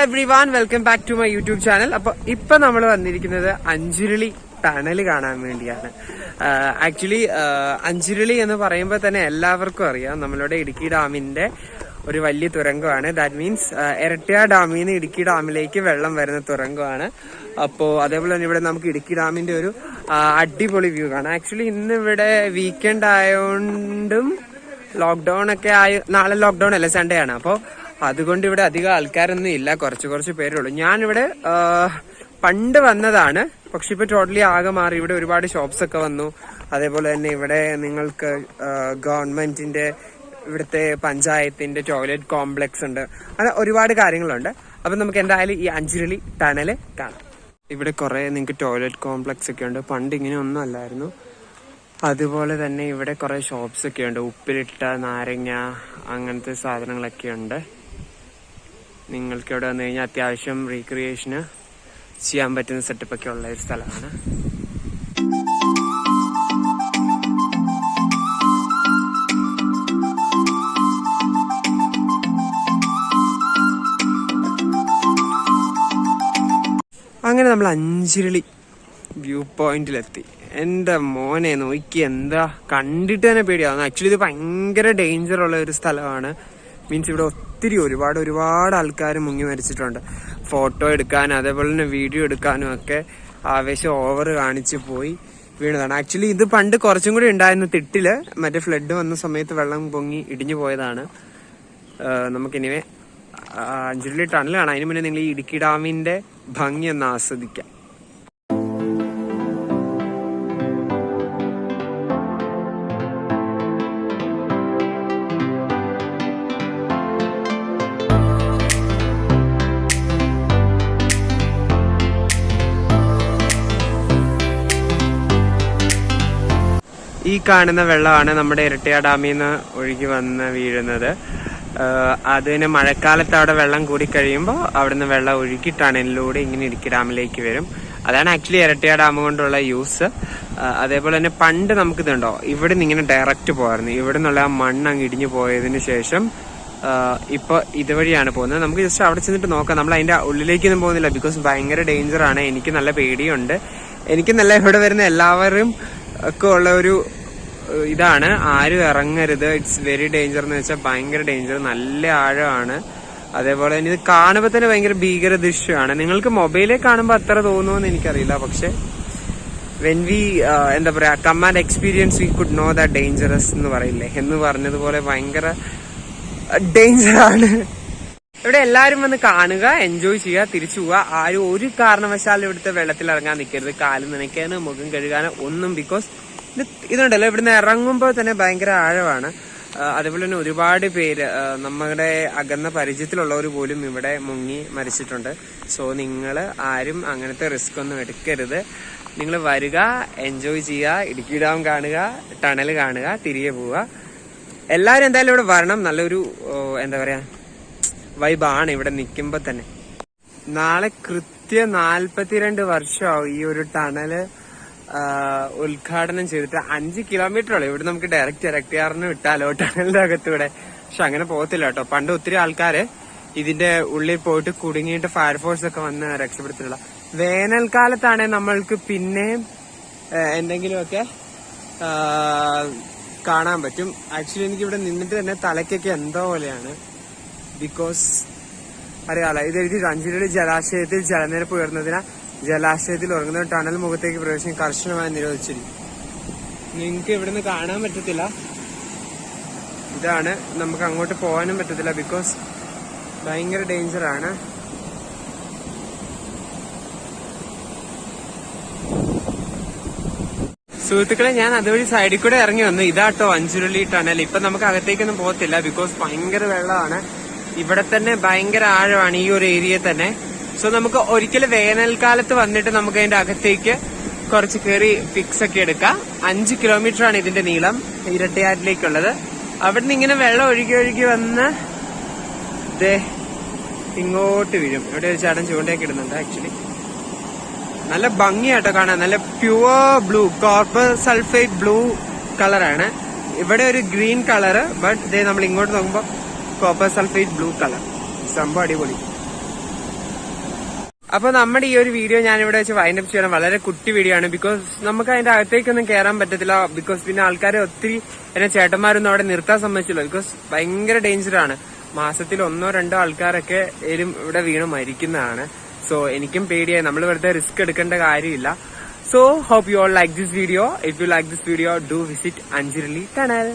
Everyone, welcome back to my YouTube channel. അപ്പൊ ഇപ്പൊ നമ്മൾ വന്നിരിക്കുന്നത് അഞ്ചുരുളി ടണൽ കാണാൻ വേണ്ടിയാണ്. ആക്ച്വലി അഞ്ചുരുളി എന്ന് പറയുമ്പോൾ തന്നെ എല്ലാവർക്കും അറിയാം, നമ്മളുടെ ഇടുക്കി ഡാമിന്റെ ഒരു വലിയ തുരങ്കമാണ്. ദാറ്റ് മീൻസ് എരട്ടിയാർ ഡാമിൽ നിന്ന് ഇടുക്കി ഡാമിലേക്ക് വെള്ളം വരുന്ന തുരങ്കമാണ്. അപ്പോൾ അതേപോലെ തന്നെ ഇവിടെ നമുക്ക് ഇടുക്കി ഡാമിന്റെ ഒരു അടിപൊളി വ്യൂ കാണാം. ആക്ച്വലി ഇന്ന് ഇവിടെ വീക്കെൻഡ് ആയതുകൊണ്ടും ലോക്ക്ഡൌൺ ഒക്കെ നാളെ ലോക്ക്ഡൌൺ അല്ല, സൺഡേ ആണ്. അപ്പോൾ അതുകൊണ്ട് ഇവിടെ അധികം ആൾക്കാരൊന്നും ഇല്ല, കുറച്ച് പേരുള്ളൂ. ഞാനിവിടെ പണ്ട് വന്നതാണ്, പക്ഷെ ഇപ്പൊ ടോട്ടലി ആകെ മാറി. ഇവിടെ ഒരുപാട് ഷോപ്സ് ഒക്കെ വന്നു. അതേപോലെ തന്നെ ഇവിടെ നിങ്ങൾക്ക് ഗവൺമെന്റിന്റെ, ഇവിടുത്തെ പഞ്ചായത്തിന്റെ ടോയ്ലറ്റ് കോംപ്ലക്സ് ഉണ്ട്, അങ്ങനെ ഒരുപാട് കാര്യങ്ങളുണ്ട്. അപ്പൊ നമുക്ക് എന്തായാലും ഈ അഞ്ചുരുളി ടണല് കാണാം. ഇവിടെ കുറെ നിങ്ങൾക്ക് ടോയ്ലറ്റ് കോംപ്ലക്സ് ഒക്കെ ഉണ്ട്. പണ്ട് ഇങ്ങനെ ഒന്നും അല്ലായിരുന്നു. അതുപോലെ തന്നെ ഇവിടെ കുറെ ഷോപ്സ് ഒക്കെ ഉണ്ട്. ഉപ്പിലിട്ട നാരങ്ങ അങ്ങനത്തെ സാധനങ്ങളൊക്കെ ഉണ്ട്. നിങ്ങൾക്ക് ഇവിടെ വന്നു കഴിഞ്ഞാൽ അത്യാവശ്യം റീക്രിയേഷന് ചെയ്യാൻ പറ്റുന്ന സെറ്റപ്പ് ഒക്കെ ഉള്ള ഒരു സ്ഥലമാണ്. അങ്ങനെ നമ്മൾ അഞ്ചുരുളി വ്യൂ പോയിന്റിലെത്തി. എന്റെ മോനെ നോക്കി, എന്താ കണ്ടിട്ട് തന്നെ പേടിയാവുന്നു. ആക്ച്വലി ഇത് ഭയങ്കര ഡേഞ്ചർ ഉള്ള ഒരു സ്ഥലമാണ്. മീൻസ് ഇവിടെ ഒത്തിരി ഒരുപാട് ആൾക്കാർ മുങ്ങി മരിച്ചിട്ടുണ്ട്. ഫോട്ടോ എടുക്കാനും അതേപോലെ തന്നെ വീഡിയോ എടുക്കാനും ഒക്കെ ആവേശം ഓവർ കാണിച്ച് പോയി വീണതാണ്. ആക്ച്വലി ഇത് പണ്ട് കുറച്ചും കൂടി ഉണ്ടായിരുന്നു. തിട്ടില് മറ്റേ ഫ്ലഡ് വന്ന സമയത്ത് വെള്ളം പൊങ്ങി ഇടിഞ്ഞു പോയതാണ്. നമുക്കിനിവേ അഞ്ചുരുളി ടണൽ കാണാം. അതിന് മുന്നേ നിങ്ങൾ ഈ ഇടുക്കി ഡാമിന്റെ ഭംഗി ഒന്ന് ആസ്വദിക്കാം. ഈ കാണുന്ന വെള്ളമാണ് നമ്മുടെ ഇരട്ടിയാർ ഡാമിൽ നിന്ന് ഒഴുകി വന്ന് വീഴുന്നത്. അതിന് മഴക്കാലത്ത് അവിടെ വെള്ളം കൂടി കഴിയുമ്പോൾ അവിടുന്ന് വെള്ളം ഒഴുകി ടണലിലൂടെ ഇങ്ങനെ ഇടുക്കി ഡാമിലേക്ക് വരും. അതാണ് ആക്ച്വലി ഇരട്ടിയാർ ഡാം കൊണ്ടുള്ള യൂസ്. അതേപോലെ തന്നെ പണ്ട് നമുക്കിതുണ്ടോ, ഇവിടെ നിന്ന് ഇങ്ങനെ ഡയറക്റ്റ് പോകാറുണ്ട്. ഇവിടെ നിന്നുള്ള ആ മണ്ണ് അങ്ങ് ഇടിഞ്ഞു പോയതിന് ശേഷം ഇപ്പൊ ഇതുവഴിയാണ് പോകുന്നത്. നമുക്ക് ജസ്റ്റ് അവിടെ ചെന്നിട്ട് നോക്കാം. നമ്മൾ അതിന്റെ ഉള്ളിലേക്കൊന്നും പോകുന്നില്ല, ബിക്കോസ് ഭയങ്കര ഡേഞ്ചർ ആണ്. എനിക്ക് നല്ല പേടിയുണ്ട്. എനിക്ക് നല്ല ഇവിടെ വരുന്ന എല്ലാവരും ഒക്കെ ഉള്ള ഒരു ഇതാണ്, ആരും ഇറങ്ങരുത്, ഇറ്റ്സ് വെരി ഡേഞ്ചർ എന്ന് വെച്ചാൽ ഭയങ്കര ഡേഞ്ചർ, നല്ല ആഴമാണ്. അതേപോലെ തന്നെ ഇത് കാണുമ്പോൾ തന്നെ ഭയങ്കര ഭീകര ദൃശ്യമാണ്. നിങ്ങൾക്ക് മൊബൈലിൽ കാണുമ്പോൾ അത്ര തോന്നുമെന്ന് എനിക്കറിയില്ല, പക്ഷെ വെൻ വി എന്താ പറയാ, come and experience we could know that dangerous എന്ന് പറയില്ലേ, എന്ന് പറഞ്ഞതുപോലെ ഭയങ്കര ഡേഞ്ചർ ആണ്. ഇവിടെ എല്ലാരും വന്ന് കാണുക, എൻജോയ് ചെയ്യുക, തിരിച്ചു പോവുക. ആരും ഒരു കാരണവശാലും ഇവിടുത്തെ വെള്ളത്തിൽ ഇറങ്ങാൻ നിൽക്കരുത്. കാല് നനയ്ക്കാനോ മുഖം കഴുകാനോ ഒന്നും. ബിക്കോസ് ഇതുണ്ടല്ലോ, ഇവിടുന്ന് ഇറങ്ങുമ്പോൾ തന്നെ ഭയങ്കര ആഴമാണ്. അതേപോലെ തന്നെ ഒരുപാട് പേര് നമ്മുടെ അകന്ന പരിചയത്തിലുള്ളവർ പോലും ഇവിടെ മുങ്ങി മരിച്ചിട്ടുണ്ട്. സോ നിങ്ങൾ ആരും അങ്ങനത്തെ റിസ്ക് ഒന്നും എടുക്കരുത്. നിങ്ങൾ വരിക, എൻജോയ് ചെയ്യുക, ഇടുക്കി ഡാം കാണുക, ടണൽ കാണുക, തിരികെ പോവുക. എല്ലാവരും എന്തായാലും ഇവിടെ വരണം. നല്ലൊരു എന്താ പറയാ വൈബാണ് ഇവിടെ നിൽക്കുമ്പോ തന്നെ. നാളെ കൃത്യം 42 വർഷമാവും ഈ ഒരു ടണല് ഉദ്ഘാടനം ചെയ്തിട്ട്. 5 കിലോമീറ്റർ ഉള്ളു ഇവിടെ. നമുക്ക് ഡയറക്റ്റ് ഇരട്ടിയാറിന് വിട്ടാലോ ടണലിന്റെ അകത്തൂടെ, പക്ഷെ അങ്ങനെ പോകത്തില്ല കേട്ടോ. പണ്ട് ഒത്തിരി ആൾക്കാര് ഇതിന്റെ ഉള്ളിൽ പോയിട്ട് കുടുങ്ങിയിട്ട് ഫയർഫോഴ്സ് ഒക്കെ വന്ന് രക്ഷപ്പെടുത്തില്ല. വേനൽക്കാലത്താണെങ്കിൽ നമ്മൾക്ക് പിന്നെ എന്തെങ്കിലുമൊക്കെ കാണാൻ പറ്റും. ആക്ച്വലി എനിക്ക് ഇവിടെ നിന്നിട്ട് തന്നെ തലയ്ക്കൊക്കെ എന്തോ പോലെയാണ്. ബിക്കോസ് അറിയാലോ, ഇത് എഴുതി അഞ്ചുരുളി ജലാശയത്തിൽ ജലനിരപ്പ് ഉയർന്നതിനാൽ ജലാശയത്തിൽ ഉറങ്ങുന്ന ടണൽ മുഖത്തേക്ക് പ്രവേശനം കർശനമായി നിരോധിച്ചിരിക്കും. നിങ്ങൾക്ക് ഇവിടുന്ന് കാണാൻ പറ്റത്തില്ല. ഇതാണ്, നമുക്ക് അങ്ങോട്ട് പോകാനും പറ്റത്തില്ല, ബിക്കോസ് ഭയങ്കര ഡേഞ്ചറാണ്. സുഹൃത്തുക്കളെ, ഞാൻ അതുവഴി സൈഡിൽ കൂടെ ഇറങ്ങി വന്നു. ഇതാട്ടോ അഞ്ചുരുളി ടണൽ. ഇപ്പൊ നമുക്ക് അകത്തേക്കൊന്നും പോകത്തില്ല, ബിക്കോസ് ഭയങ്കര വെള്ളമാണ്. ഇവിടെ തന്നെ ഭയങ്കര ആഴമാണ് ഈ ഒരു ഏരിയ തന്നെ. സോ നമുക്ക് ഒരിക്കലും വേനൽക്കാലത്ത് വന്നിട്ട് നമുക്ക് അതിന്റെ അകത്തേക്ക് കുറച്ച് കയറി പിക്സ് ഒക്കെ എടുക്കാം. 5 കിലോമീറ്റർ ആണ് ഇതിന്റെ നീളം ഇരട്ടിയാറിലേക്കുള്ളത്. അവിടുന്ന് ഇങ്ങനെ വെള്ളം ഒഴുകി വന്ന് ഇങ്ങോട്ട് വീഴും. ഇവിടെ ഒരു ചേട്ടൻ ചൂണ്ടയൊക്കെ ഇടുന്നുണ്ട്. ആക്ച്വലി നല്ല ഭംഗിയാട്ടോ കാണാൻ. നല്ല pure blue, copper sulphate blue കളറാണ്. ഇവിടെ ഒരു ഗ്രീൻ കളറ്, ബട്ട് നമ്മൾ ഇങ്ങോട്ട് നോക്കുമ്പോ കോപ്പർ സൾഫേറ്റ് ബ്ലൂ കളർ. സംഭവം അടിപൊളി. അപ്പൊ നമ്മുടെ ഈ ഒരു വീഡിയോ ഞാൻ ഇവിടെ വെച്ച് വൈൻഡപ്പ് ചെയ്യണം. വളരെ കുട്ടി വീഡിയോ ആണ്. ബിക്കോസ് നമുക്ക് അതിന്റെ അകത്തേക്കൊന്നും കയറാൻ പറ്റത്തില്ല. ബിക്കോസ് പിന്നെ ആൾക്കാരെ ഒത്തിരി എന്നെ ചേട്ടന്മാരൊന്നും അവിടെ നിർത്താൻ സമ്മതിച്ചില്ല. ബിക്കോസ് ഭയങ്കര ഡേഞ്ചറാണ്. മാസത്തിൽ 1-2 ആൾക്കാരൊക്കെ ഇവിടെ വീണ് മരിക്കുന്നതാണ്. സോ എനിക്കും പേടിയായി. നമ്മൾ വെറുതെ റിസ്ക് എടുക്കേണ്ട കാര്യമില്ല. So hope you all like this video. If you like this video, do visit Anjirli Tunnel.